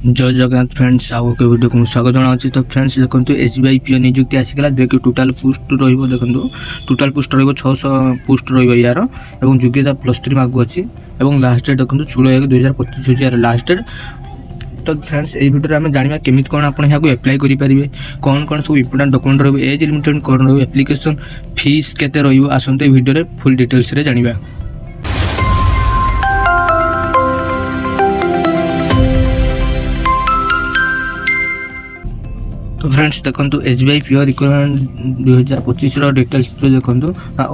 जय जगन्नाथ फ्रेंड्स आउ के वीडियो को स्वागत जनावि। तो फ्रेंड्स देखो एसबीआई पीओ नियुक्ति आसीगला देखिए टोटाल पोस्ट रही देखो टोटाल पोस्ट रही 600 पोस्ट रही यार और योग्यता +3 मार्क अच्छी और लास्ट डेट देखो 16/1/2025 हूँ यार लास्ट डेट। तो फ्रेंड्स ये वीडियो में जाना केमी कौन आप एप्लाई करेंगे कौन कौन सब इंपोर्टेंट डॉक्यूमेंट रही एज लिमिटेड कौन रही एप्लिकेशन फीस केते रही आसते वीडियो फुल डिटेल्स रे जानिबा। तो फ्रेंड्स देखो एसबीआई पीओ रिक्वायरमेंट 2025 डिटेल्स देखो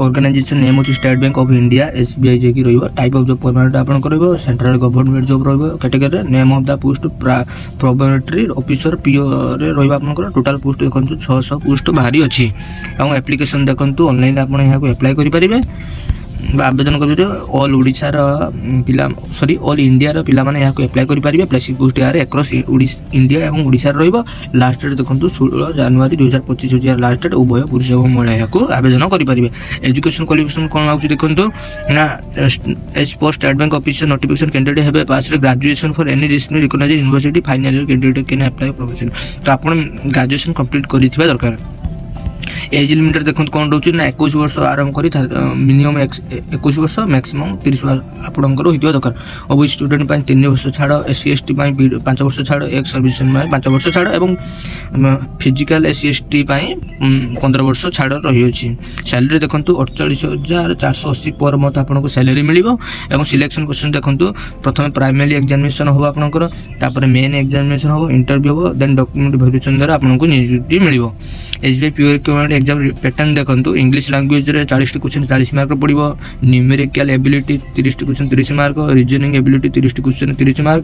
ऑर्गेनाइजेशन नेम होची State Bank of India SBI जे की रहिबो टाइप ऑफ जॉब परमानेंट आपन करबो सेंट्रल गवर्नमेंट जॉब रहिबो category name of the post probationary officer PO रे रहिबो आपन टोटल पोस्ट देखो 600 पोस्ट बाहरी अछि और एप्लिकेशन देखो ऑनलाइन आपन यहा को अप्लाई करि परिबे आवेदन करेंगे ऑल ओडिशा पिला सॉरी ऑल इंडिया पिला माने यहाँ को अप्लाई करेंगे प्लेसिंग पोस्ट यार अक्रॉस इंडिया और ओडिशा रहिबो लास्ट डेट देखो 16 जनवरी 2025 हूँ लास्ट डेट उभय पुरुष और महिला यहाँ को आवेदन करेंगे। एजुकेशन क्वालिफिकेशन कौन आउच देखो ना as per State Bank officer notification candidate हेबे pass graduation for any regional recognised university final year candidate can apply profession. तो आप ग्रेजुएशन कंप्लीट करिथिबा दरकार। एज लिमिट देखो कौन रोचे ना 21 वर्ष आरंभ करी मिनिमम 21 वर्ष मैक्सिमम 30 वर्ष आपंकर होता दरकार। ओबीसी स्टूडेंट 3 वर्ष छाड़ एससी एसटी 5 वर्ष छाड़ एक्स सर्विस 5 वर्ष छाड़ और फिजिकल एससी एसटी 15 वर्ष छाड़ रही। सैलरी देखो 48,480 पर मंथ आपको सैलरी मिल और सिलेक्शन क्वेश्चन देखो प्रथम प्राइमरी एग्जामिनेशन हम आपंकर मेन एग्जामिनेशन हम इंटरव्यू हम देन डॉक्यूमेंट वेरिफिकेशन द्वारा आपको नियुक्ति मिल। SBI PO requirement exam pattern देखो इंग्लिश लैंग्वेज रे 40 क्वेश्चन 40 मार्क पड़ो numerical ability 30 question 30 mark reasoning ability 30 question 30 mark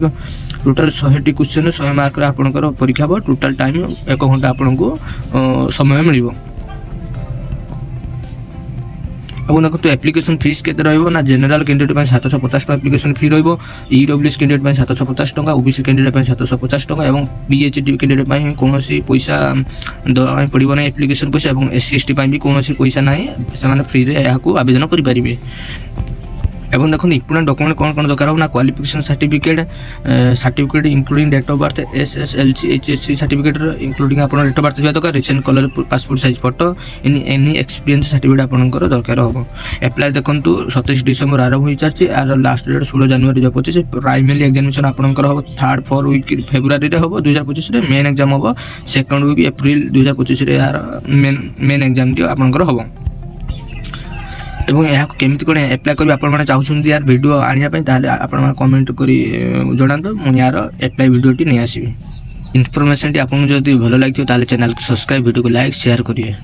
total 100 question 100 mark आपंकर परीक्षा हम टोटाल टाइम 1 घंटा आपको समय मिल। अब देखो तो एप्लिकेशन फीस केते रहइबो ना जनरल कैंडिडेट 750 टका एप्लिकेशन फी रहइबो ईडब्ल्यूएस कैंडिडेट 750 टका ओबीसी कैंडिडेट 750 टका और पीएचडी कैंडिडेट कोनोसी पैसा दवा पड़िबो ना एप्लिकेशन पैसा और एससी एसटी भी कोनोसी पैसा नाही से फ्री रे या को आवेदन करि परिबे। एवं देखो इंपोर्टेंट डॉक्यूमेंट कौन कौन दरकार हो ना qualification certificate including date of birth SSLC HSC certificate including आप डेट ऑफ बर्थ दरकार recent colour passport size photo any experience certificate आपंकर दरकार हम। एप्लाई देखो 27 डिसेम्बर आरंभ हो सारी आर लास्ट डेट 16 जनवरी 2025 प्राइमरी एग्जामिनेशन आपंकर हम 3rd-4 week February 2025 main exam हम 2nd वीक एप्रिल 2025 यार मेन एग्जाम टी आपंकर हम। एवं यहाँ केमी कौन एप्लाई करेंगे आपने चाहते यार वीडियो आने आप कमेंट कर जनातु मुझे यार एप्लाई वीडियोटी नहीं आसबि। इनफॉरमेशन आपको जब भल लगे चैनल को सब्सक्राइब वीडियो को लाइक शेयर करिए।